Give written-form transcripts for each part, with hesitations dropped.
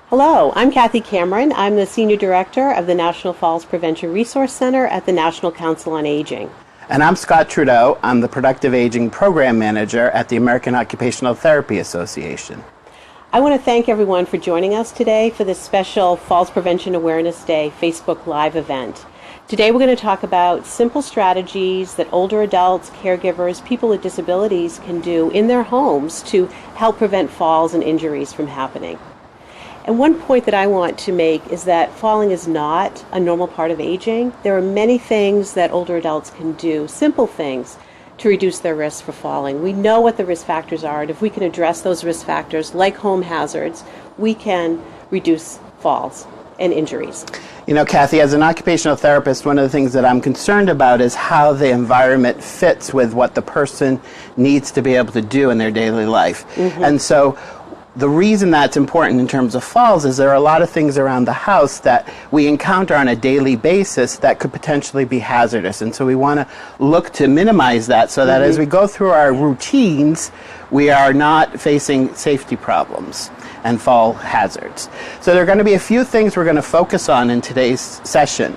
Hello, I'm Kathy Cameron. I'm the Senior Director of the National Falls Prevention Resource Center at the National Council on Aging. And I'm Scott Trudeau. I'm the Productive Aging Program Manager at the American Occupational Therapy Association. I want to thank everyone for joining us today for this special Falls Prevention Awareness Day Facebook Live event. Today we're going to talk about simple strategies that older adults, caregivers, people with disabilities can do in their homes to help prevent falls and injuries from happening. And one point that I want to make is that falling is not a normal part of aging. There are many things that older adults can do, simple things, to reduce their risk for falling. We know what the risk factors are, and if we can address those risk factors, like home hazards, we can reduce falls and injuries. You know, Kathy, as an occupational therapist, one of the things that I'm concerned about is how the environment fits with what the person needs to be able to do in their daily life. And so the reason that's important in terms of falls is there are a lot of things around the house that we encounter on a daily basis that could potentially be hazardous. And so we want to look to minimize that so that as we go through our routines, we are not facing safety problems and fall hazards. So there are going to be a few things we're going to focus on in today's session.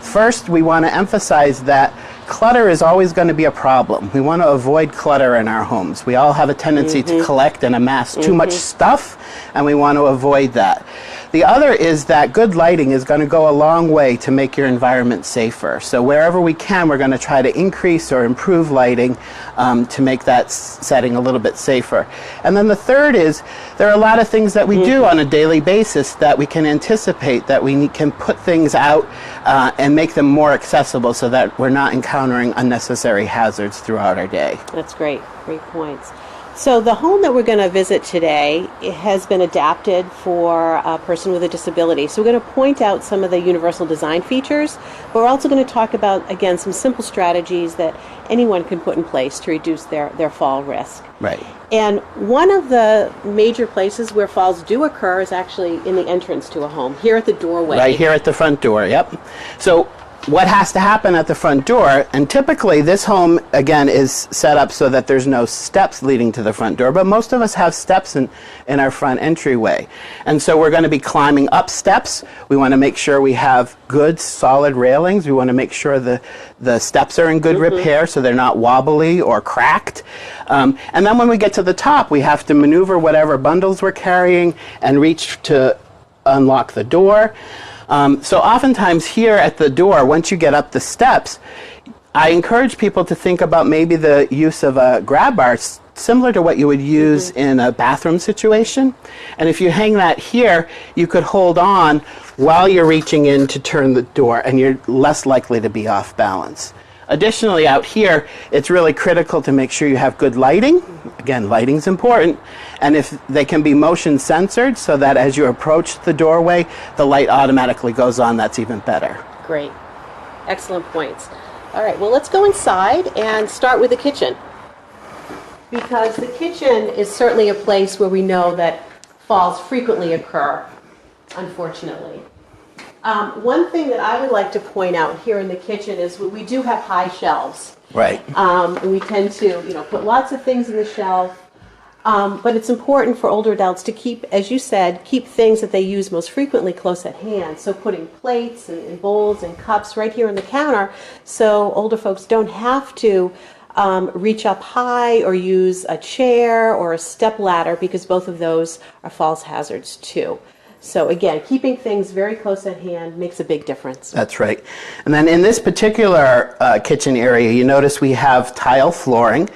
First, we want to emphasize that clutter is always going to be a problem. We want to avoid clutter in our homes. We all have a tendency to collect and amass too much stuff, and we want to avoid that. The other is that good lighting is going to go a long way to make your environment safer. So wherever we can, we're going to try to increase or improve lighting to make that setting a little bit safer. And then the third is there are a lot of things that we do on a daily basis that we can anticipate, that we can put things out and make them more accessible so that we're not encountering unnecessary hazards throughout our day. That's great. Great points. So the home that we're going to visit today has been adapted for a person with a disability. So we're going to point out some of the universal design features, but we're also going to talk about, again, some simple strategies that anyone can put in place to reduce their fall risk. Right. And one of the major places where falls do occur is actually in the entrance to a home, here at the doorway. Right here at the front door, yep. So what has to happen at the front door, and typically this home, again, is set up so that there's no steps leading to the front door, but most of us have steps in our front entryway. And so we're going to be climbing up steps. We want to make sure we have good, solid railings. We want to make sure the steps are in good repair so they're not wobbly or cracked. And then when we get to the top, we have to maneuver whatever bundles we're carrying and reach to unlock the door. So oftentimes here at the door, once you get up the steps, I encourage people to think about maybe the use of a grab bar similar to what you would use in a bathroom situation. And if you hang that here, you could hold on while you're reaching in to turn the door, and you're less likely to be off balance. Additionally, out here, it's really critical to make sure you have good lighting. Again, lighting's important. And if they can be motion censored so that as you approach the doorway, the light automatically goes on, that's even better. Great. Excellent points. All right, well, let's go inside and start with the kitchen. Because the kitchen is certainly a place where we know that falls frequently occur, unfortunately. One thing that I would like to point out here in the kitchen is we do have high shelves. Right. And we tend to, put lots of things in the shelf. But it's important for older adults to keep, as you said, keep things that they use most frequently close at hand. So putting plates and bowls and cups right here on the counter so older folks don't have to reach up high or use a chair or a step ladder, because both of those are falls hazards too. So again, keeping things very close at hand makes a big difference. That's right. And then in this particular kitchen area, you notice we have tile flooring.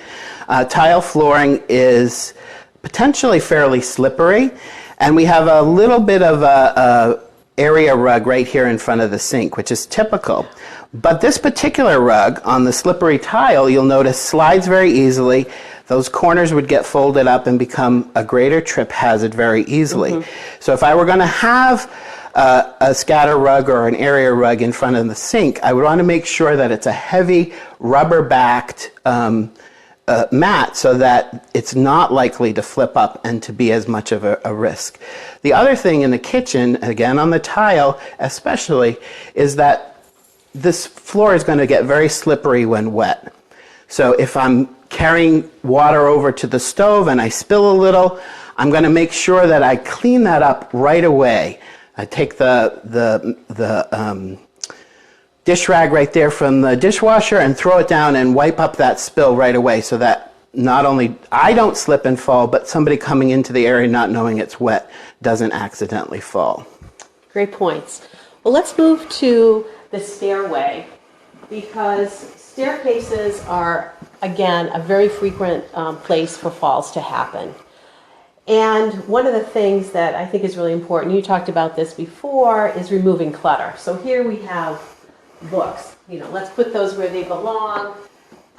Tile flooring is potentially fairly slippery, and we have a little bit of a area rug right here in front of the sink, which is typical. But this particular rug on the slippery tile, you'll notice, slides very easily. Those corners would get folded up and become a greater trip hazard very easily. So if I were going to have a scatter rug or an area rug in front of the sink, I would want to make sure that it's a heavy rubber-backed mat so that it's not likely to flip up and to be as much of a risk. The other thing in the kitchen, again on the tile especially, is that this floor is going to get very slippery when wet. So if I'm carrying water over to the stove and I spill a little, I'm going to make sure that I clean that up right away. I take the dish rag right there from the dishwasher and throw it down and wipe up that spill right away so that not only I don't slip and fall, but somebody coming into the area not knowing it's wet doesn't accidentally fall. Great points. Well, let's move to the stairway, because staircases are, again, a very frequent place for falls to happen. And one of the things that I think is really important, you talked about this before, is removing clutter. So here we have books. Let's put those where they belong,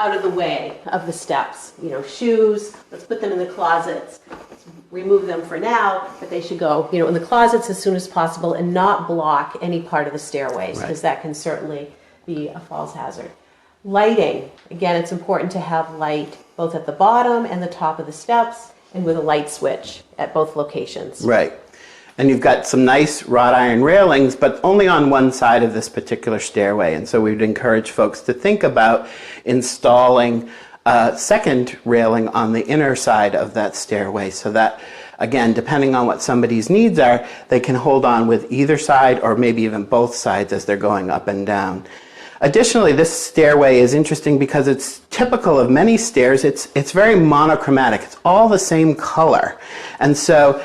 out of the way of the steps. Shoes, let's put them in the closets. Let's remove them for now, but they should go, in the closets as soon as possible and not block any part of the stairways, because that can certainly be a falls hazard. Lighting, again, it's important to have light both at the bottom and the top of the steps, and with a light switch at both locations. Right. And you've got some nice wrought iron railings, but only on one side of this particular stairway. And so we'd encourage folks to think about installing a second railing on the inner side of that stairway so that, again, depending on what somebody's needs are, they can hold on with either side or maybe even both sides as they're going up and down. Additionally, this stairway is interesting because it's typical of many stairs. It's very monochromatic. It's all the same color. And so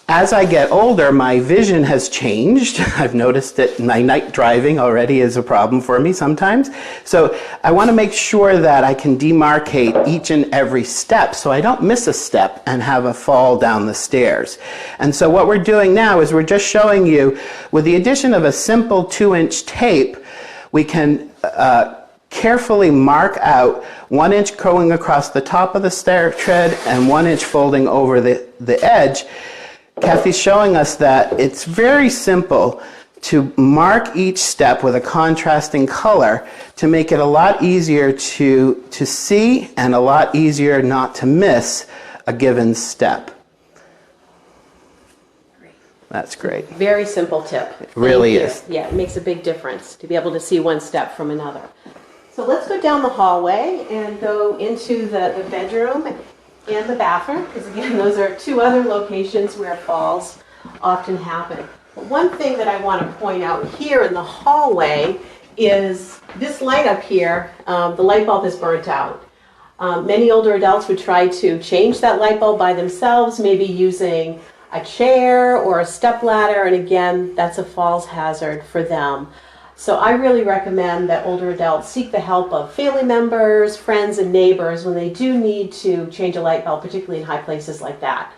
as I get older, my vision has changed. I've noticed that my night driving already is a problem for me sometimes. So I want to make sure that I can demarcate each and every step so I don't miss a step and have a fall down the stairs. And so what we're doing now is we're just showing you, with the addition of a simple 2-inch tape, we can carefully mark out 1 inch going across the top of the stair tread and 1 inch folding over the edge. Kathy's showing us that it's very simple to mark each step with a contrasting color to make it a lot easier to see and a lot easier not to miss a given step. That's great. Very simple tip. It really is. Yeah, it makes a big difference to be able to see one step from another. So let's go down the hallway and go into the bedroom and the bathroom, because again, those are two other locations where falls often happen. But one thing that I want to point out here in the hallway is this light up here. The light bulb is burnt out. Many older adults would try to change that light bulb by themselves, maybe using a chair or a stepladder, and again, that's a falls hazard for them. So I really recommend that older adults seek the help of family members, friends, and neighbors when they do need to change a light bulb, particularly in high places like that.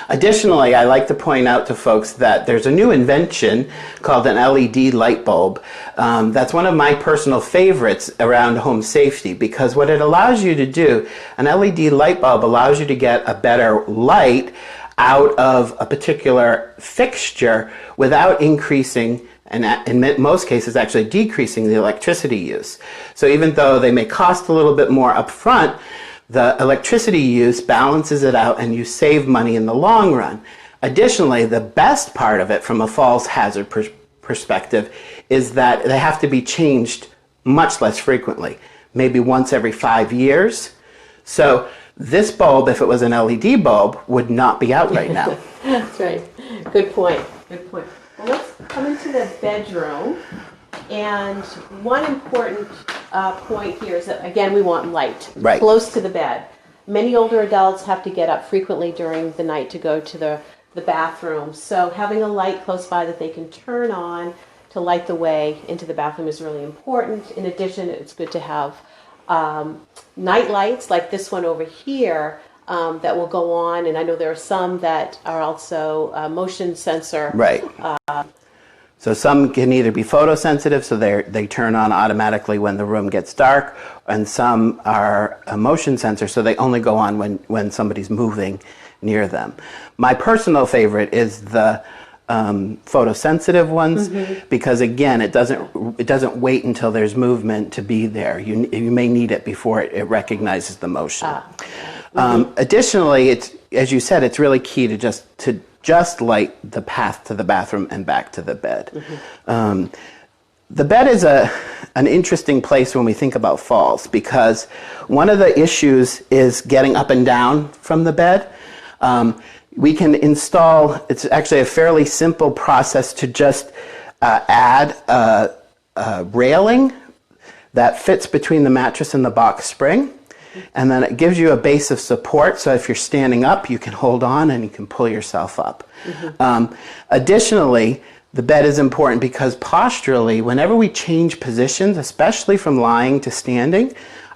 Additionally, I like to point out to folks that there's a new invention called an LED light bulb. That's one of my personal favorites around home safety, because what it allows you to do, an LED light bulb allows you to get a better light out of a particular fixture without increasing, and in most cases actually decreasing, the electricity use. So even though they may cost a little bit more up front, the electricity use balances it out and you save money in the long run. Additionally, the best part of it from a falls hazard perspective is that they have to be changed much less frequently, maybe once every 5 years. So this bulb, if it was an LED bulb, would not be out right now. That's right. Good point. Good point. Well, let's come into the bedroom. And one important point here is that, again, we want light close to the bed. Many older adults have to get up frequently during the night to go to the bathroom. So having a light close by that they can turn on to light the way into the bathroom is really important. In addition, it's good to have night lights like this one over here that will go on, and I know there are some that are also motion sensor. Right. So some can either be photosensitive, so they turn on automatically when the room gets dark, and some are a motion sensor, so they only go on when somebody's moving near them. My personal favorite is the photosensitive ones, because again, it doesn't wait until there's movement to be there. You may need it before it recognizes the motion. Additionally, it's, as you said, it's really key to just light the path to the bathroom and back to the bed. The bed is an interesting place when we think about falls, because one of the issues is getting up and down from the bed. We can install, it's actually a fairly simple process to just add a railing that fits between the mattress and the box spring. And then it gives you a base of support, so if you're standing up, you can hold on and you can pull yourself up. Additionally, the bed is important because posturally, whenever we change positions, especially from lying to standing,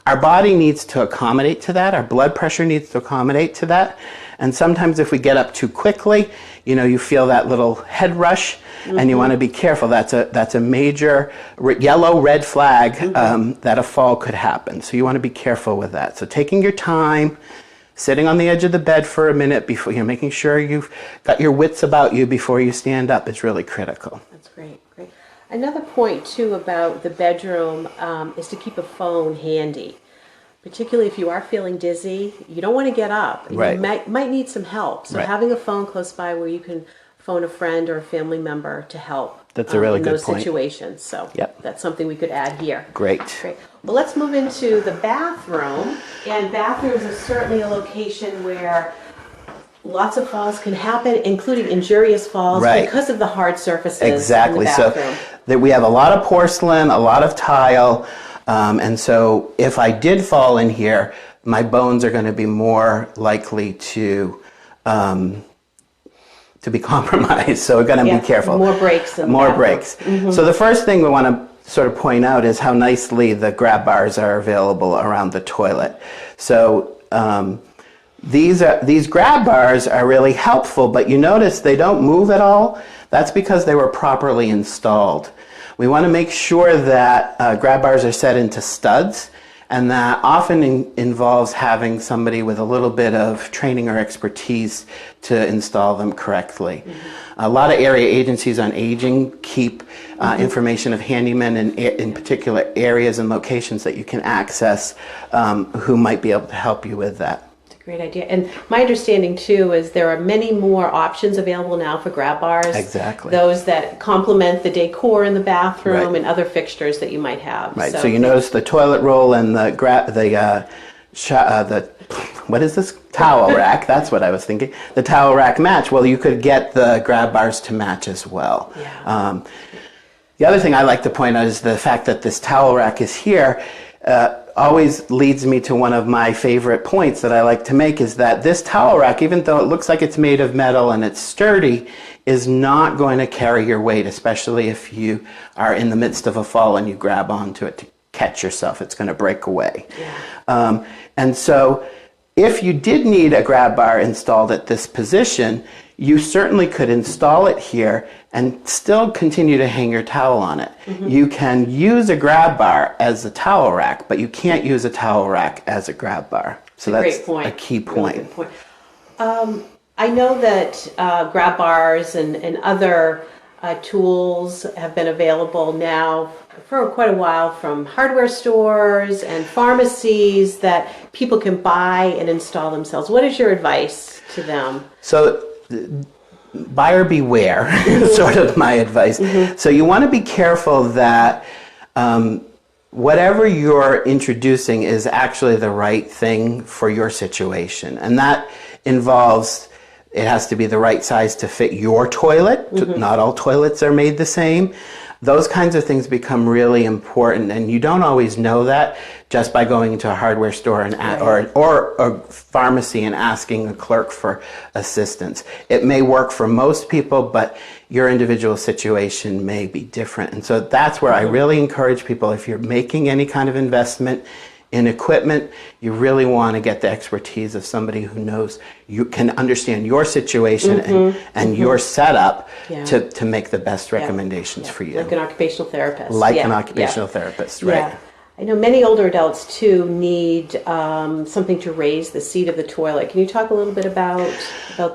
our body needs to accommodate to that. Our blood pressure needs to accommodate to that. And sometimes if we get up too quickly, you feel that little head rush, and you want to be careful. That's a major yellow, red flag that a fall could happen. So you want to be careful with that. So taking your time, sitting on the edge of the bed for a minute before making sure you've got your wits about you before you stand up is really critical. That's great. Another point too about the bedroom is to keep a phone handy. Particularly if you are feeling dizzy, you don't want to get up. Right. You might need some help. So having a phone close by where you can phone a friend or a family member to help. That's a really good point. In those situations. So that's something we could add here. Great. Well, let's move into the bathroom. And bathrooms is certainly a location where lots of falls can happen, including injurious falls because of the hard surfaces in the bathroom. So we have a lot of porcelain, a lot of tile. And so if I did fall in here, my bones are going to be more likely to be compromised. So we're going to be careful. More breaks. More breaks. So the first thing we want to sort of point out is how nicely the grab bars are available around the toilet. So these grab bars are really helpful, but you notice they don't move at all. That's because they were properly installed. We want to make sure that grab bars are set into studs, and that often involves having somebody with a little bit of training or expertise to install them correctly. A lot of area agencies on aging keep information of handymen in particular areas and locations that you can access who might be able to help you with that. Great idea. And my understanding too is there are many more options available now for grab bars. Exactly. Those that complement the decor in the bathroom and other fixtures that you might have. Right. So you notice the toilet roll and the what is this? Towel rack. That's what I was thinking. The towel rack match. Well, you could get the grab bars to match as well. Yeah. The other thing I like to point out is the fact that this towel rack is here. Always leads me to one of my favorite points that I like to make, is that this towel rack, even though it looks like it's made of metal and it's sturdy, is not going to carry your weight, especially if you are in the midst of a fall and you grab onto it to catch yourself. It's going to break away. Yeah. And so if you did need a grab bar installed at this position, you certainly could install it here and still continue to hang your towel on it. You can use a grab bar as a towel rack, but you can't use a towel rack as a grab bar. So that's a key point. Really good point. I know that grab bars and other tools have been available now for quite a while from hardware stores and pharmacies that people can buy and install themselves. What is your advice to them? So buyer beware is sort of my advice. So you want to be careful that whatever you're introducing is actually the right thing for your situation. And that involves, it has to be the right size to fit your toilet. Not all toilets are made the same. Those kinds of things become really important, and you don't always know that just by going into a hardware store and or a pharmacy and asking a clerk for assistance. It may work for most people, but your individual situation may be different. And so that's where I really encourage people, if you're making any kind of investment in equipment, you really want to get the expertise of somebody who knows, you can understand your situation and your setup to make the best recommendations for you. Like an occupational therapist. Like an occupational therapist, right. Yeah. I know many older adults too need something to raise the seat of the toilet. Can you talk a little bit about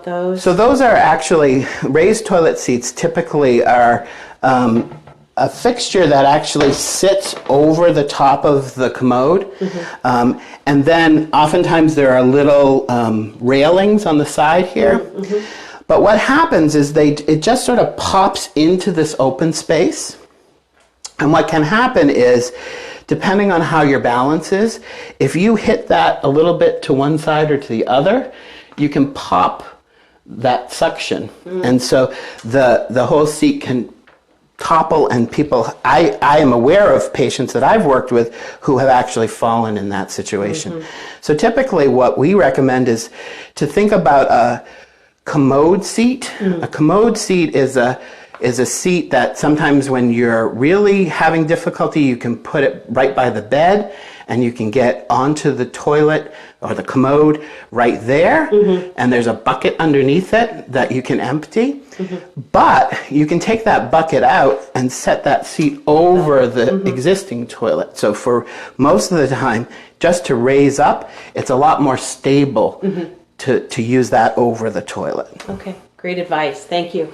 those? So those are actually, raised toilet seats typically are a fixture that actually sits over the top of the commode. And then oftentimes there are little railings on the side here. But what happens is it just sort of pops into this open space. And what can happen is, depending on how your balance is, if you hit that a little bit to one side or to the other, you can pop that suction. And so the whole seat can topple, and people, I am aware of patients that I've worked with who have actually fallen in that situation. So typically what we recommend is to think about a commode seat. A commode seat is a seat that sometimes when you're really having difficulty, you can put it right by the bed and you can get onto the toilet or the commode right there, and there's a bucket underneath it that you can empty. But you can take that bucket out and set that seat over the existing toilet. So for most of the time, just to raise up, it's a lot more stable to use that over the toilet. Okay, great advice. Thank you.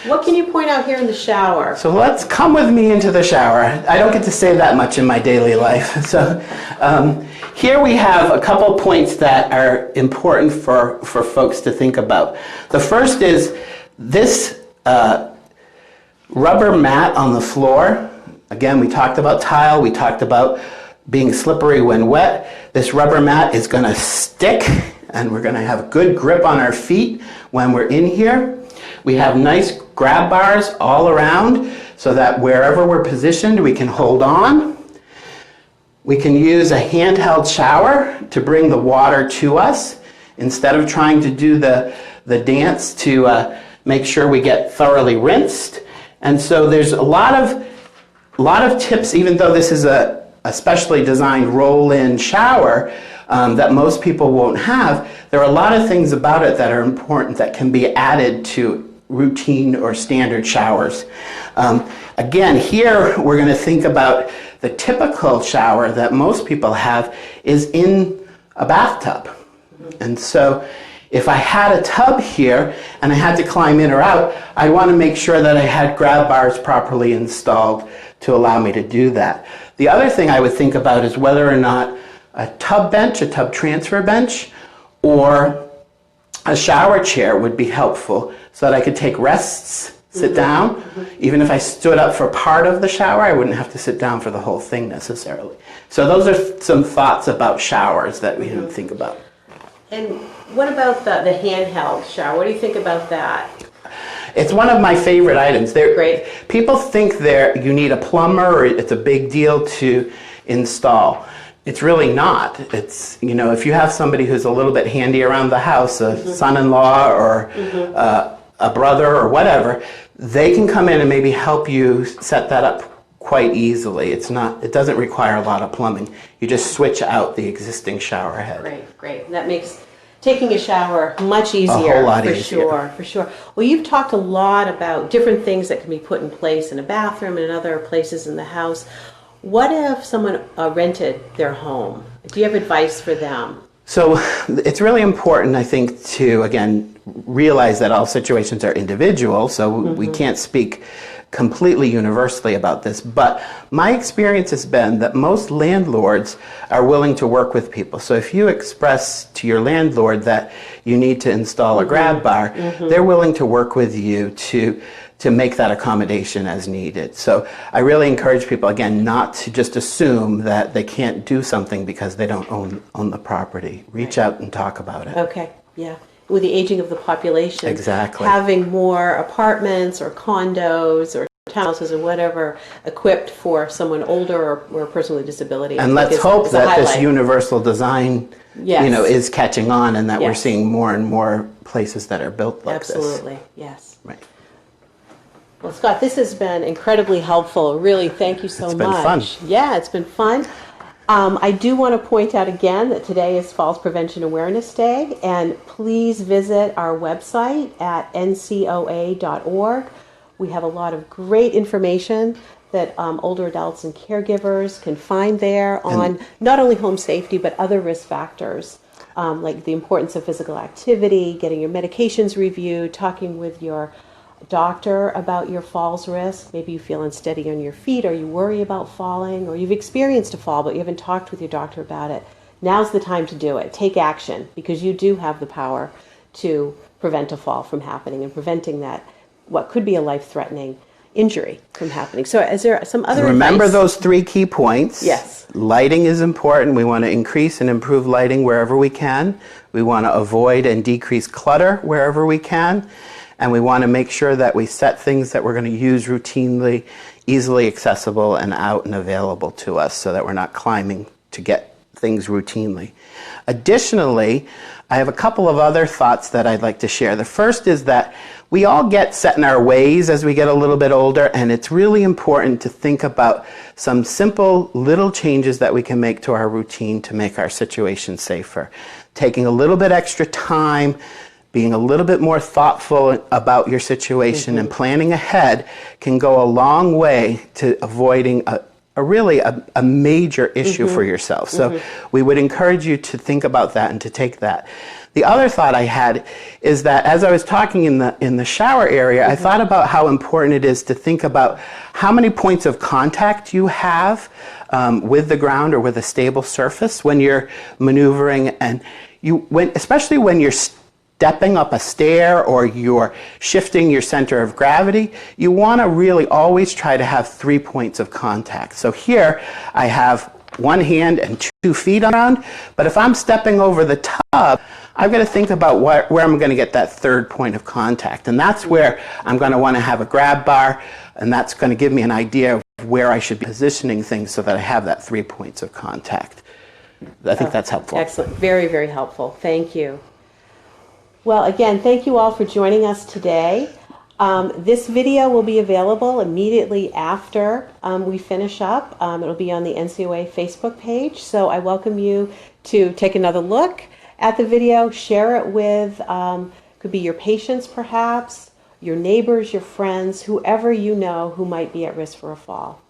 What can you point out here in the shower? So let's come with me into the shower. I don't get to say that much in my daily life. So here we have a couple points that are important for folks to think about. The first is this rubber mat on the floor. Again, we talked about tile. We talked about being slippery when wet. This rubber mat is going to stick, and we're going to have good grip on our feet when we're in here. We have nice grab bars all around so that wherever we're positioned, we can hold on. We can use a handheld shower to bring the water to us instead of trying to do the dance to make sure we get thoroughly rinsed. And so there's a lot of tips, even though this is a specially designed roll-in shower that most people won't have. There are a lot of things about it that are important that can be added to routine or standard showers. Again, here we're going to think about the typical shower that most people have is in a bathtub. And so if I had a tub here and I had to climb in or out, I want to make sure that I had grab bars properly installed to allow me to do that. The other thing I would think about is whether or not a tub bench, a tub transfer bench, or a shower chair would be helpful so that I could take rests, sit down. Even if I stood up for part of the shower, I wouldn't have to sit down for the whole thing necessarily. So those are some thoughts about showers that we can think about. And what about the handheld shower? What do you think about that? It's one of my favorite items. Great. People think you need a plumber or it's a big deal to install. It's really not. It's, if you have somebody who's a little bit handy around the house, a son-in-law or a brother or whatever, they can come in and maybe help you set that up quite easily. It doesn't require a lot of plumbing. You just switch out the existing shower head. Great. That makes taking a shower much easier. A whole lot easier. For sure. Well, you've talked a lot about different things that can be put in place in a bathroom and in other places in the house. What if someone rented their home? Do you have advice for them? So it's really important, I think, to, again, realize that all situations are individual, so we can't speak completely universally about this, but my experience has been that most landlords are willing to work with people. So if you express to your landlord that you need to install a grab bar, they're willing to work with you to make that accommodation as needed. So I really encourage people, again, not to just assume that they can't do something because they don't own the property. Reach out and talk about it. Okay, yeah. With the aging of the population, exactly, having more apartments or condos or townhouses or whatever equipped for someone older or a person with a disability. And let's hope that this universal design is catching on and that we're seeing more and more places that are built like this. Absolutely, yes. Right. Well, Scott, this has been incredibly helpful. Really, thank you so much. It's been fun. Yeah, it's been fun. I do want to point out again that today is Falls Prevention Awareness Day, and please visit our website at NCOA.org. We have a lot of great information that older adults and caregivers can find there on not only home safety, but other risk factors, like the importance of physical activity, getting your medications reviewed, talking with your doctor about your falls risk. Maybe you feel unsteady on your feet, or you worry about falling, or you've experienced a fall but you haven't talked with your doctor about it. Now's the time to do it. Take action, because you do have the power to prevent a fall from happening and preventing that, what could be a life-threatening injury from happening. So is there some other Remember advice? those 3 key points. Yes. Lighting is important. We want to increase and improve lighting wherever we can. We want to avoid and decrease clutter wherever we can. And we want to make sure that we set things that we're going to use routinely, easily accessible and out and available to us so that we're not climbing to get things routinely. Additionally, I have a couple of other thoughts that I'd like to share. The first is that we all get set in our ways as we get a little bit older, and it's really important to think about some simple little changes that we can make to our routine to make our situation safer. Taking a little bit extra time, being a little bit more thoughtful about your situation and planning ahead can go a long way to avoiding a major issue for yourself. So we would encourage you to think about that and to take that. The other thought I had is that as I was talking in the shower area, I thought about how important it is to think about how many points of contact you have with the ground or with a stable surface when you're maneuvering, and especially when you're stepping up a stair or you're shifting your center of gravity, you want to really always try to have 3 points of contact. So here I have one hand and 2 feet around, but if I'm stepping over the tub, I've got to think about where I'm going to get that 3rd point of contact. And that's where I'm going to want to have a grab bar, and that's going to give me an idea of where I should be positioning things so that I have that 3 points of contact. I think that's helpful. Excellent. Very, very helpful. Thank you. Well, again, thank you all for joining us today. This video will be available immediately after we finish up. It'll be on the NCOA Facebook page, so I welcome you to take another look at the video, share it with, could be your patients perhaps, your neighbors, your friends, whoever you know who might be at risk for a fall.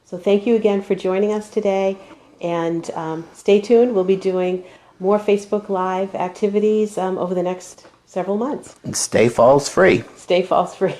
So thank you again for joining us today, and stay tuned. We'll be doing more Facebook Live activities over the next several months. And stay falls free. Stay falls free.